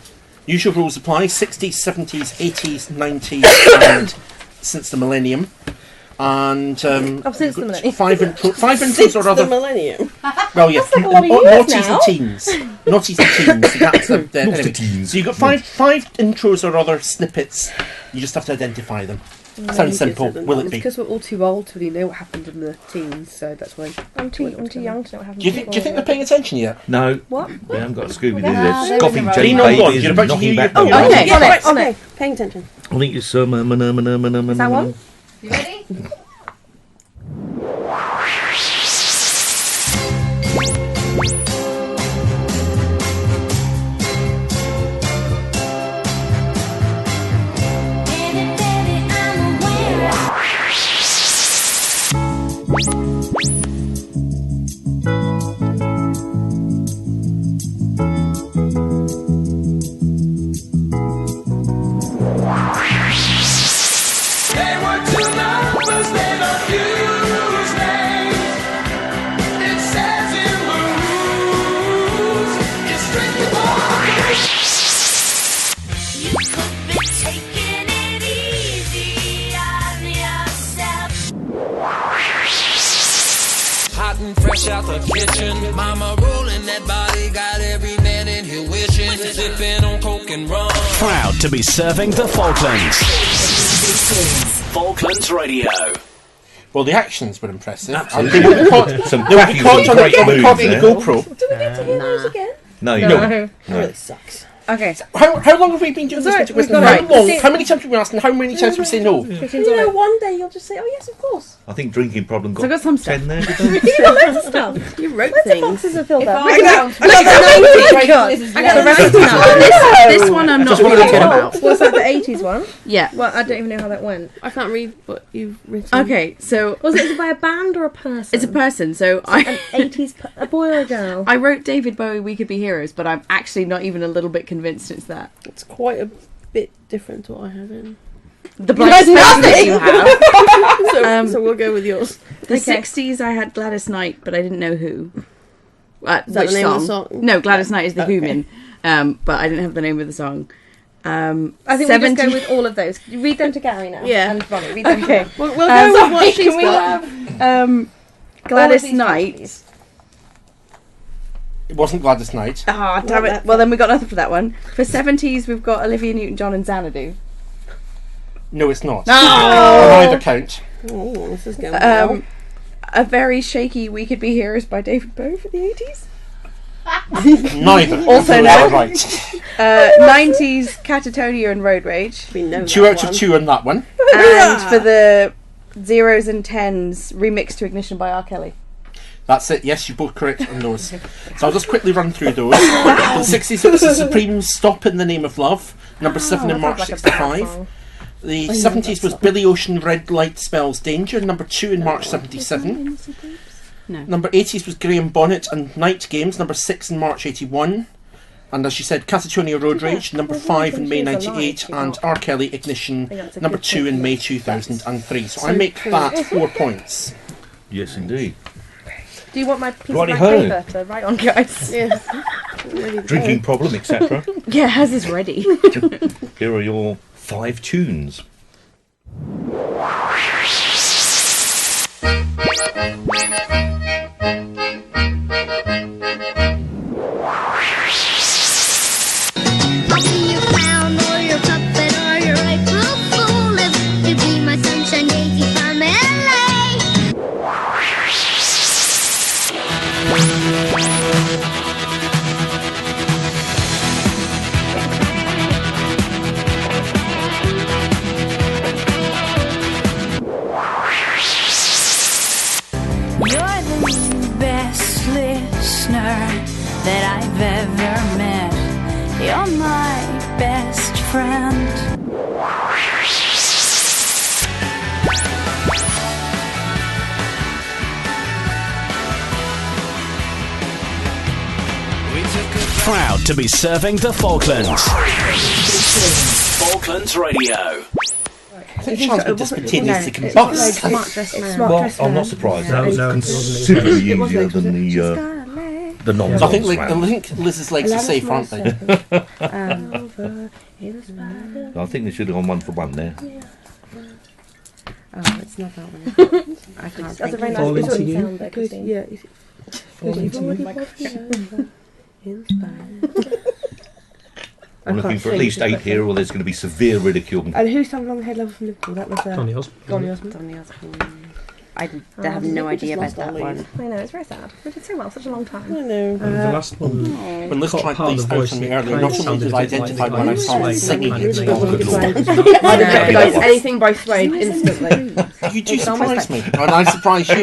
usual rules apply. 60s, 70s, 80s, 90s, and since the millennium. And since the millennium. 5 intros or other. The millennium. Well, yes, That's like a lot of years noughties now. and teens. Noughties and teens. That's anyway. So you've got five intros or other snippets. You just have to identify them. Sounds simple. Will it be? Because we're all too old to really know what happened in the teens, so that's why. I'm too young to know what happened. Do you think they're paying attention yet? No. What? We haven't got a Scooby-Doo. Nah, They're they scoffing wouldn't Jane know. You're babies about and to hear knocking back your- the Okay, yard. on it. Paying attention. I think it's Is that one? You ready? They were two lovers, they don't use names. It says in the rules, it's strictly you could be taking it easy on yourself. Hot and fresh out the kitchen, mama rolling that body, got every man in here wishing, sipping on coke and rum. Proud to be serving the Falklands. Falklands Radio. Well, the actions were impressive. Absolutely. And they will be caught, Some they will be cracking caught on great the moves caught on the there. GoPro. Do we need to do those again? No, you No. don't. That No. really sucks. Okay. How long have we been doing this? Sorry, Mr. we've Wisdom? got How it. long? How many times have we been asked and how many times have we say no? You know, one day you'll just say, oh yes, of course. I think drinking problem got, So I got some stuff. 10 there. did You got loads of stuff. You wrote Loads of things. boxes are filled If up. I I got count- the 90s. I got the rest of this one I'm not Just one really at a good time. about. Was that the 80s one? Yeah. Well, I don't even know how that went. I can't read what you've written. Okay, so Was it by a band or a person? it's a person. So An I 80s, a boy or a girl? I wrote David Bowie, We Could Be Heroes, but I'm actually not even a little bit convinced it's that. It's quite a bit different to what I have in. The blank space that you have. So we'll go with yours. The 60s, I had Gladys Knight, but I didn't know who. Is that Which the name song? of the song? No, Gladys Knight is the Okay. Human, but I didn't have the name of the song. I think we just go with all of those. You read them to Gary now. Yeah. And Ronnie, read them Okay. to We'll go with what she's can we got. have Gladys these Knight? please. It wasn't Gladys Knight. Ah, damn it. Well, then we got nothing for that one. For 70s, we've got Olivia Newton-John and Xanadu. No, it's not. No! On either count. Oh, this is going well. A very shaky We Could Be Heroes by David Bowie for the 80s. Neither. Also You no. are right. 90s Catatonia and Road Rage. We know 2 that out of one. 2 on that one. And for the 0s and 10s, Remixed to Ignition by R. Kelly. That's it. Yes, you're both correct on those. So I'll just quickly run through those. The 60s, it was the Supreme Stop in the Name of Love, number 7 in March 65. The 70s was Billy Ocean, Red Light Spells Danger, number 2 in March 77. No. Number 80s was Graham Bonnet and Night Games, number 6 in March 81. And as you said, Catatonia Road Rage, number 5 in May 98. And R. Kelly Ignition, number 2 in May 2003. So I make that 4 points. Yes, indeed. Do you want my piece Righty of ho. paper to write on, guys? Yeah. drinking problem, etc. Yeah, hers is ready. Here are your 5 tunes. I'll be your clown or your puppet or your April fool if you be my sunshine daisy from LA. You're the best listener that I've ever met. You're my best friend. Proud to be serving the Falklands. Falklands Radio. I think Charles would just spontaneously combust. Well, I'm not surprised. That was considerably easier than the non. I think Liz's legs are safe, aren't they? I think they should have gone 1 for 1 there. Oh, it's not that one. I can't. That's a very Fall nice into you. sound there, Christine. Yeah. Fall into you. I'm looking for at least 8 here, or there's going to be severe ridicule. And who sang Long Haired Lover from Liverpool? That was Donny Osmond. Donny Osmond. Donny Osmond. I have no idea about that one. I know, it's very sad. We did so well such a long time. I know. The last one. When Liz tried to part of the explain voice to me that earlier, kind not of only did I sounded identify like when I Suede started singing kind it, of thing. oh, good Lord. I don't recognise anything by Suede instantly. You do surprise me, and I surprise you.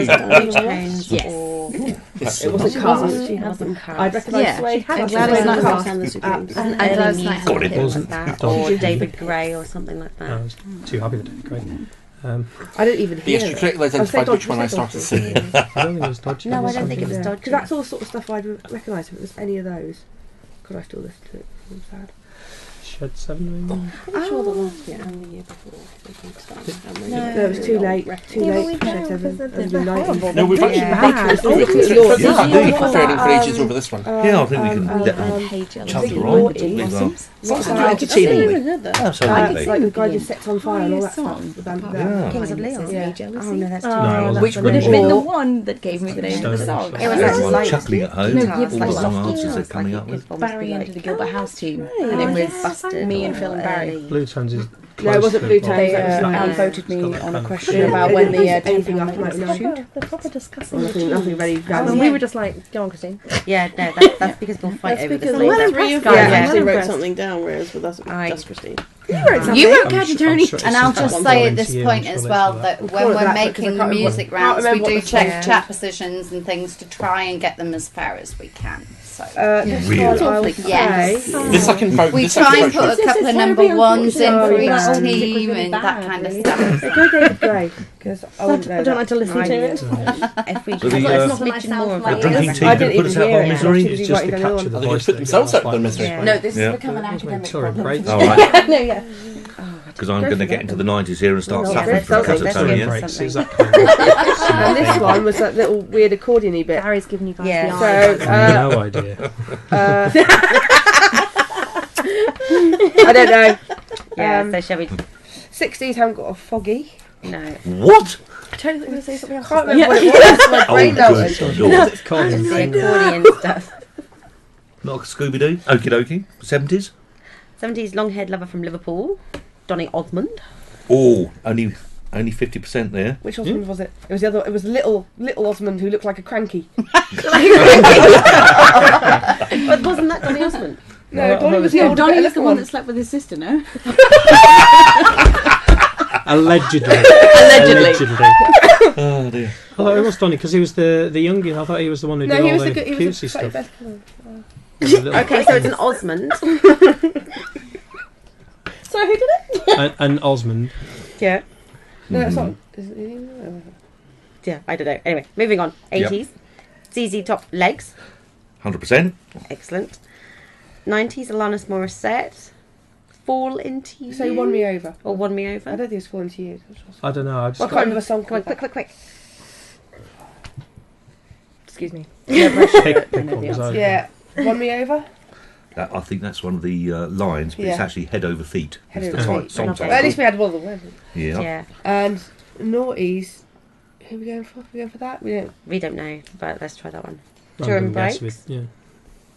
Yes. It wasn't cast. She had them cast. I'd recognise Suede. I'm glad it's not cast. And Eddie God, Mead, it wasn't. like that, or David Gray or something like I that. was too happy with David Gray. I don't even hear Yes, you it. correctly identified which one I started singing. I don't think it was dodgy. No, I don't think it was dodgy. Because that's all the sort of stuff I'd recognise if it was any of those. Could I still listen to it? I'm sad. Shed 7 maybe? I'm sure that was Yeah, and the year before. No, it was too late. Too late. Yeah, Shed 7. because It was they're 90s. horrible. No, we've actually Yeah. been preparing for ages over this one. Yeah, I think we can let them chug right. Entertainingly. Absolutely. It's like the guy just sets on fire and all that stuff. The band Yeah. Kings of Leon. Yeah. Oh no, that's too No, Which would have been the one that gave me the name of the song. It was Everyone like chuckling at home, No, all it's the like song soft answers they're tunes, coming like up it with. could Barry almost into be the Gilbert House tune. like, And it was busted. me and Phil and Barry. Blue Tones is No, it wasn't Blue Tones. They It was like- outvoted me got that on a kind of question shit. about when the Anything tempo after was night. shoot. They're proper discussing Nothing very And jazzy. we were just like, go on, Christine. Yeah, no, that's because we'll fight That's over because this well, later. three of Yeah, us yeah. actually wrote impressed. something down, whereas with us it was just Christine. You wrote Catchy Tony. And I'll just say at this point as well that when we're making the music rounds, we do check chat positions and things to try and get them as fair as we can. So Yes. The second vote. We try and put a couple of number ones in for each team and that kind of stuff. Go David Gray, because I wouldn't know. I don't like to listen to it. If we So the, it's uh, not a nice sound the drinking team I going didn't to put us even out of hear our it. misery? It's just to capture the They voice. just put themselves out of their misery. No, this Yeah. has become an academic problem. Breaks. All right. No, yeah. Because I'm going to get into the 90s here and start No, suffering that's from something. catatonia. Breaks is that And this one was that little weird accordion-y bit. Barry's giving you guys Yeah. the So, eye. no idea. I don't know. Yeah, so shall we? 60s haven't got a foggy. No. What? I totally going to say something else. Yeah. I can't remember what it was. My brain melted. good lord. The accordion stuff. Not Scooby-Doo? Okie dokie. 70s? 70s long-haired lover from Liverpool, Donny Osmond. Oh, only 50% there. Which Osmond was it? It was the other. It was little Osmond who looked like a cranky. But wasn't that Donny Osmond? No, Donny was the No, older, Donny better was the looking one that slept with his sister, no? Allegedly. Oh dear. I thought it was Donny because he was the youngest. I thought he was the one who No, did he all was the the good. He was cutesy the slightly stuff. better. Okay, so it's an Osmond. So who did it? And Osmond. Yeah. No, Mm-hmm. it's not. Is it, Yeah, I don't know. Anyway, moving on. 80s. ZZ Top Legs. 100%. Excellent. 90s Alanis Morissette. Fall Into You. So you won me over. Or Won Me Over. I don't think it's Fall Into You. I don't know. I just Well, I can't remember a song. Come on, quick. Excuse me. pick one, 'cause I- Yeah. Won me over. I think that's one of the lines, but it's Yeah. actually head over feet. Head It's over the feet. song Well, title. at least we had one of them. Yeah. And naughties. Who are we going for? Are we going for that? We don't know, but let's try that one. Random Turin guess brakes. with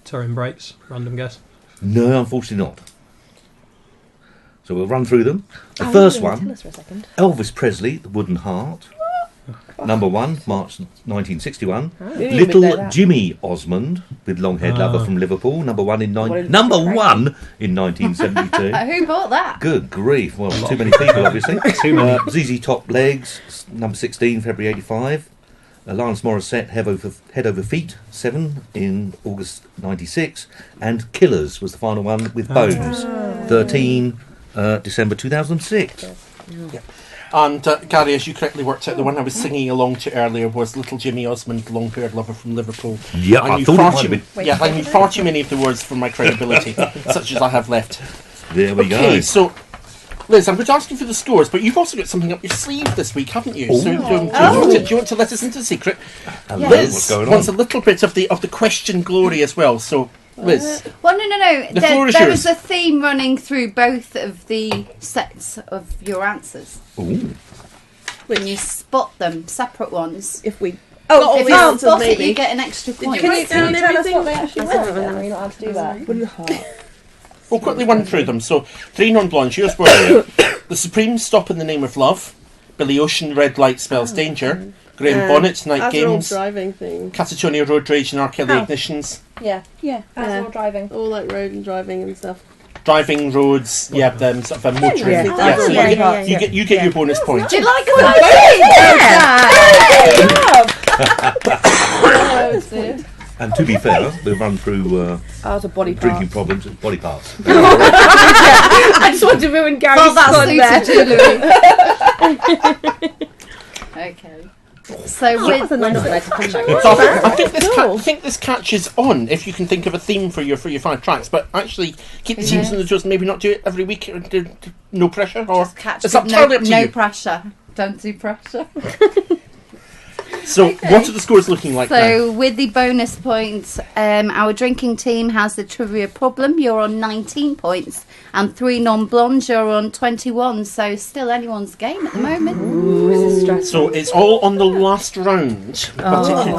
Turin brakes. Random guess. No, unfortunately not. So we'll run through them. The Oh, first you're gonna one, tell us for a second. Elvis Presley, The Wooden Heart. Number 1, March 1961. Oh. Didn't even Little know that. Jimmy Osmond, with long-haired lover from Liverpool. Number 1 in What number a- 1 in 1972. Who bought that? Good grief! Well, too many people, obviously. Too many. ZZ Top Legs, number 16, February 85. Lance Morissette, Head Over Feet, 7 in August 96. And Killers was the final one with Bones, 13 December 2006. Yeah. And Gary, as you correctly worked out, the one I was singing along to earlier was Little Jimmy Osmond, long-haired lover from Liverpool. Yeah, I knew thought it far might too- have been. Yeah, I knew far too many of the words for my credibility, such as I have left. There we Okay, go. so Liz, I'm going to ask you for the scores, but you've also got something up your sleeve this week, haven't you? Oh. So, do you want to let us into the secret? Hello, Liz what's going wants on? a little bit of the question glory as well. So, Liz, Well, no. The floor is There yours. was a theme running through both of the sets of your answers. Ooh. When you spot them, separate ones. If we Oh, if the you answers, spot it, maybe. you get an extra point. Can you tell us what they actually were? Are we not allowed to do that? Wooden Heart. we'll quickly run through them. So, 3 non-blondes. Yours were The Supreme Stop in the Name of Love, Billy Ocean, Red Light Spells Danger, Graham Bonnet, Night As we're all Games, driving thing. Catatonia, Road Rage and R. Kelly Oh. Ignitions, Yeah. Yeah. As we're driving. All like road and driving and stuff. Driving Roads, sort of a motoring. Yeah. Yeah, so Yeah. you get your bonus point. Do you like what I did? And to be fair, we'll run through Oh, it's a body part. drinking problems and body parts. I just want to ruin Gary's Well, that's fun suited there. to Louis. Okay. So with So I think this catches on if you can think of a theme for your 5 tracks, but actually keep the teams on the toes and maybe not do it every week. No pressure, or catch it's it. entirely up to No you. pressure. Don't do pressure. So what are the scores looking like now? So with the bonus points, our drinking team has the trivia problem. You're on 19 points, and 3 non-blondes. You're on 21. So still anyone's game at the moment. So it's all on the last round, but it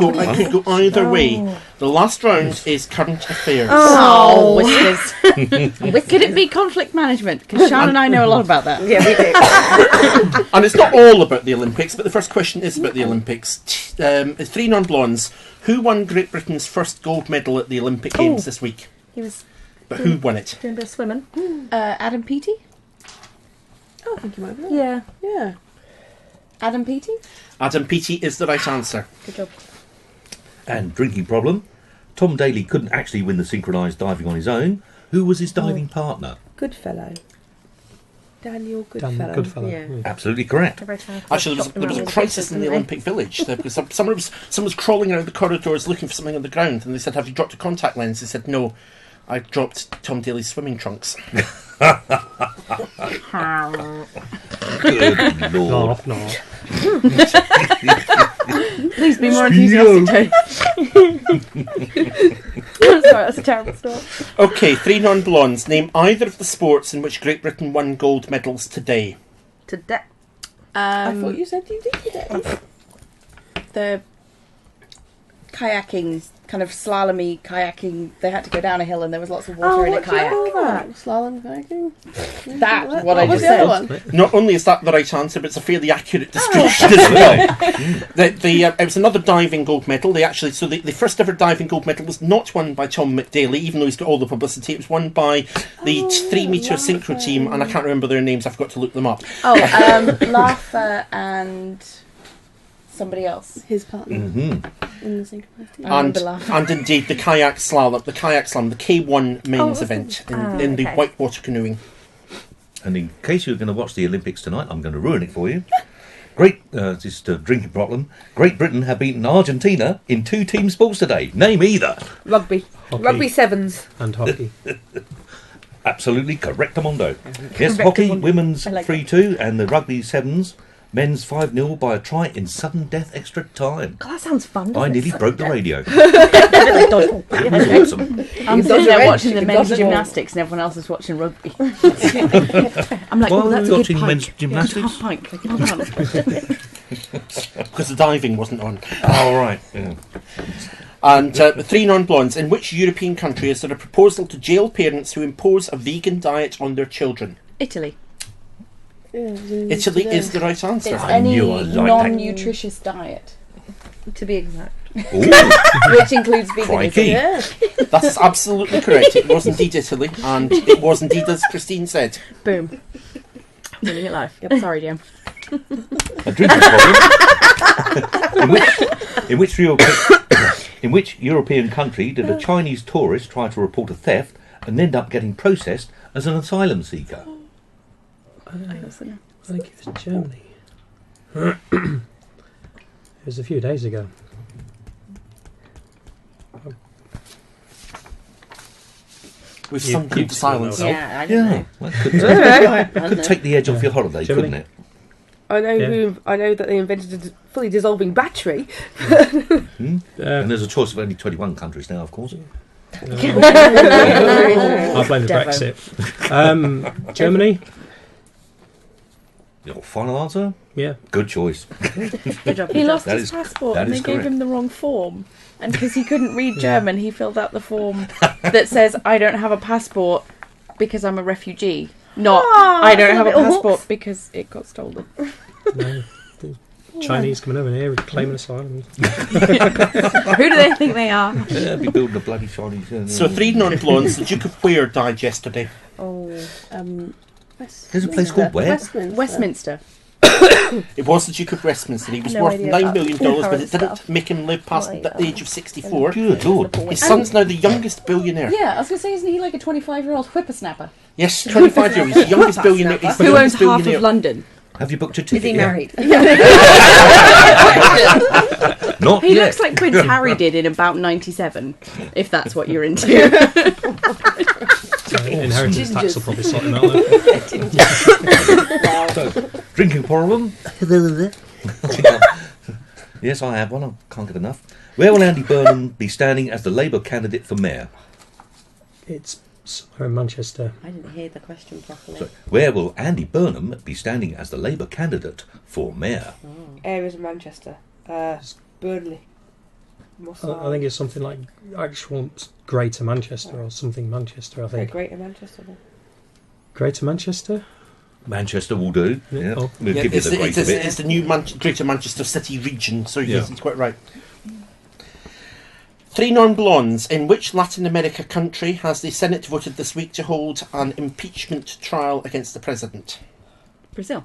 could go either way. The last round is current affairs. Oh, whiskers. Could it be conflict management? Because Sean and I know a lot about that. Yeah, we do. And it's not all about the Olympics, but the first question is about the Olympics. 3 non-blondes. Who won Great Britain's first gold medal at the Olympic Games this week? He was But who won it? doing a bit of swimming. Adam Peaty? Oh, I think you might be right. Yeah. Yeah. Adam Peaty? Adam Peaty is the right answer. Good job. And drinking problem. Tom Daly couldn't actually win the synchronised diving on his own. Who was his diving partner? Goodfellow. Daniel Goodfellow. Goodfellow. Yeah. Absolutely correct. Actually, there was a crisis in the Olympic Village there because someone was crawling around the corridors looking for something on the ground, and they said, "Have you dropped a contact lens?" They said, "No, I dropped Tom Daly's swimming trunks." Good lord. No. Please be more enthusiastic, Sorry, that's a terrible story. Okay, 3 non-blondes. Name either of the sports in which Great Britain won gold medals today. Today. I thought you said you did today. The kayaking, kind of slalomy kayaking. They had to go down a hill and there was lots of water in a kayak. Slalom kayaking? That, what I was just the other said. one? Not only is that the right answer, but it's a fairly accurate description as well. It was another diving gold medal. The first ever diving gold medal was not won by Tom McDaly, even though he's got all the publicity. It was won by the 3-metre synchro team, and I can't remember their names. I forgot to look them up. Laugher and somebody else. His partner. Mm-hmm. In the synchronized team. I remember Laugher. And indeed the kayak slalom, the K1 men's event in the whitewater canoeing. And in case you're going to watch the Olympics tonight, I'm going to ruin it for you. Just a drinking problem. Great Britain have beaten Argentina in 2 team sports today. Name either. Rugby. Hockey. Rugby sevens. And hockey. Absolutely correctamundo. Yes, hockey, women's I like 3-2, and the rugby sevens Men's 5-0 by a try in sudden death extra time. God, that sounds fun. I doesn't nearly it? broke the radio. Awesome. I'm sitting there watching the men's Dodge gymnastics and everyone else is watching rugby. I'm like, Why oh, are that's we a good watching pike. men's Yeah, gymnastics? half pike. Hold on. Because the diving wasn't on. Oh, right. Yeah. And 3 non-blondes. In which European country is there a proposal to jail parents who impose a vegan diet on their children? Italy. Italy is the right answer. It's any non-nutritious diet, to be exact. which includes veganism. Crikey. Yeah. That is absolutely correct. It was indeed Italy, and it was indeed as Christine said. Boom. Living it life. Yep. Sorry, Jim. A drinking problem. In which European country did a Chinese tourist try to report a theft and end up getting processed as an asylum seeker? I think it was Germany. It was a few days ago. With some deep silence. Yeah, I don't know. Well, could take the edge off your holiday, couldn't it? I know Yeah. I know that they invented a fully dissolving battery. And there's a choice of only 21 countries now, of course. I'll blame the Brexit. Germany? Your final answer? Yeah. Good choice. Good job. He lost That his is- passport that and they is gave correct. him the wrong form. And because he couldn't read German, he filled out the form that says, I don't have a passport because I'm a refugee. Not, I don't have a passport because it got stolen. No. The Chinese coming over here claiming asylum. Who do they think they are? Yeah, be building a bloody Chinese. So 3 non-blondes. The Duke of Ware died yesterday. There's a place called where? Westminster. It was the Duke of Westminster. He was No worth idea $9 about million, current but it didn't stuff. make him live past Like, the age of 64. Good Lord. His son's now the youngest billionaire. Yeah, I was going to say, isn't he like a 25-year-old whippersnapper? Yes, 25-year-old. He's the youngest billionaire. He's the Who owns youngest half billionaire. of London? Have you booked your Is ticket? he yet? married? Not He yet. looks like Prince Harry did in about 97, if that's what you're into. Inheritance tax will probably sort him out though. So, drinking problem? Yes, I have one. I can't get enough. Where will Andy Burnham be standing as the Labour candidate for mayor? It's somewhere in Manchester. I didn't hear the question properly. Sorry, where will Andy Burnham be standing as the Labour candidate for mayor? Areas of Manchester. Burnley. I think it's something like actual Greater Manchester or something Manchester, I think. Greater Manchester then. Greater Manchester? Manchester will do. Yeah. Oh. We'll Yeah, give you it's, the greater bit. it's the new Greater Manchester City region, so yes, it's quite right. 3 non-blondes. In which Latin America country has the Senate voted this week to hold an impeachment trial against the president? Brazil.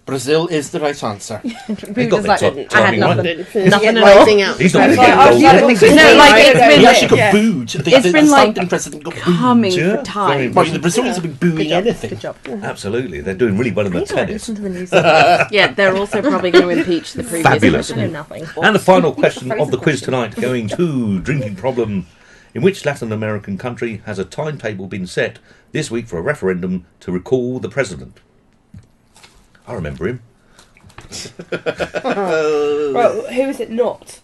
Brazil is the right answer. They got their I had nothing. Nothing at all. He's not He's going not to gonna get get gold. No, like it's been He actually got booed. It's been like standing president got booed. coming for Yeah, time. Well, the Brazilians have been booing anything. Good job. Absolutely. They're doing really well in the tennis. Listen to the news. Yeah, they're also probably going to impeach the previous Fabulous. I know president. nothing. And the final question of the quiz tonight, going to drinking problem. In which Latin American country has a timetable been set this week for a referendum to recall the president? I remember him. Right, who is it not?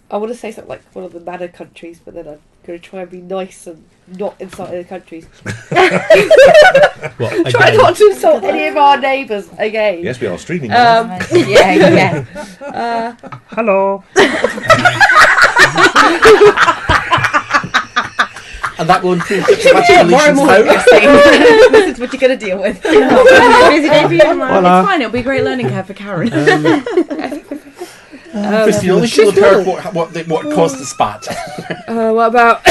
I want to say something like one of the madder countries, but then I'm going to try and be nice and not insult any countries. What, Try again? not to insult any of our neighbours again. Yes, we are streaming. Yeah. Hello. And that will improve diplomatic relations more how? This is what you're going to deal with. Busy day for you tomorrow. It's fine, it'll be a great learning curve for Karen. Christine, only she'll have heard what caused the spat. What about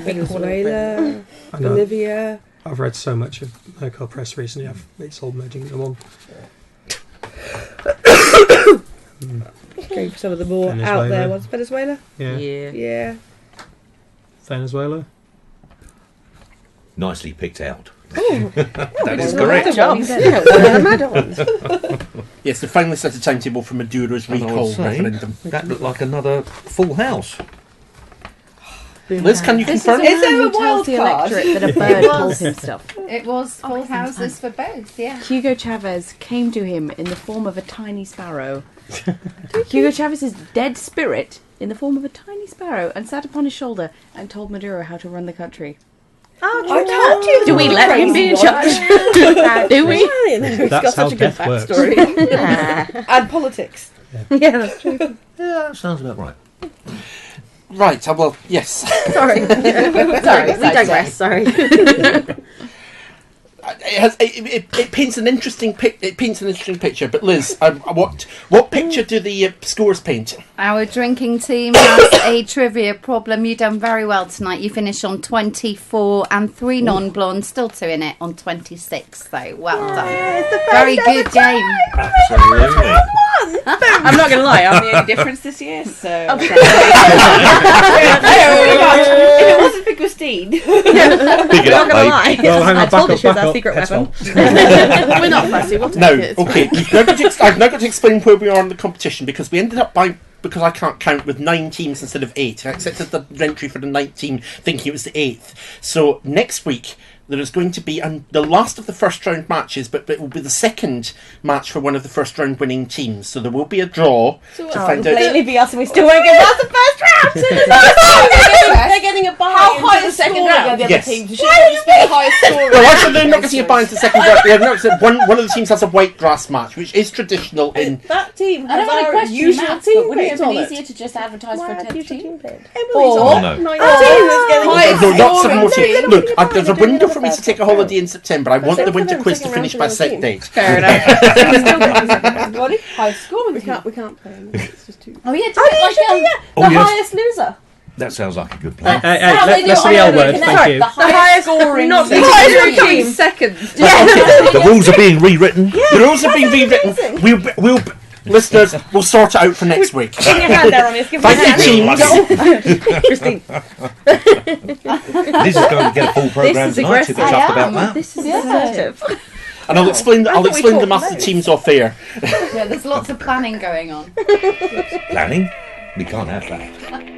Venezuela, I know. Bolivia? I've read so much of local press recently, it's all merging into one. Going for some of the more Venezuela. out there ones. Venezuela? Yeah. Yeah. Venezuela? Nicely picked out. Oh, That is well, correct. good job. Yeah, one of the madder ones. Yes, they finally set a timetable for Maduro's And I would recall say, referendum. that looked like another full house. Liz, can you This confirm? Is there a wild the electorate that a bird told him stuff? It was full houses for both, yeah. Hugo Chavez came to him in the form of a tiny sparrow. Hugo Chavez's dead spirit in the form of a tiny sparrow and sat upon his shoulder and told Maduro how to run the country. Oh, I told you. Do we let him be in charge? Do we? He's got such a good backstory. And politics. Yeah, that's true. Yeah, that sounds about right. Right, well, yes. Sorry. Sorry, we digress, sorry. It paints an interesting picture. But Liz, what picture do the scores paint? Our drinking team has a trivia problem. You've done very well tonight. You finished on 24 and 3 non-blondes, still 2 in it on 26. So well done. Very good game. Absolutely. I'm not going to lie, I'm the only difference this year, so... Okay. If it wasn't for Christine... Big it up, mate. Well, hang on, I told you back she was up, our secret back weapon. up. We're not fussy, we'll take Now, it. okay, I've now got to explain where we are in the competition, because we ended up because I can't count, with 9 teams instead of 8. I accepted the entry for the 9th team thinking it was the 8th. So next week there is going to be the last of the first round matches, but it will be the second match for one of the first round winning teams. So there will be a draw to find out. Blatantly be us and we still won't get past the first round. They're getting a buy. How high the second round? The other Yes. teams. Why just be the highest scorer? Well, actually, they're not getting a buy into the second round. They're not- one of the teams has a white grass match, which is traditional in. That team I don't has want to our question usual Matt, team but wouldn't it have picked been on easier it. to just advertise for a 10th team? Emily's Oh, on no. 9 team is getting No, not 7 more No, teams. they're Look, not there's a getting window a for me to first take a round. holiday in September. I want the Second winter round, quiz to second finish round by for set another date. Fair enough. Everybody, highest score. We can't play them. It's just too. Oh, yeah, Oh, yeah. Oh, The yes. highest loser. That sounds like a good plan. Hey, How they do let's it see the on L word, the thank you. The highest scoring Not the team. highest team. Second. The rules are being rewritten. The rules have been rewritten. We'll listeners, we'll sort it out for next week. Give me your hand there, Ronnie. Give me Thank you, your hand. Christine. Liz is going to get a full programme tonight. She'll be chuffed about that. This is assertive. And I'll explain thought we the talked master loads. teams off air. Yeah, there's lots of planning going on. Planning? We can't have that.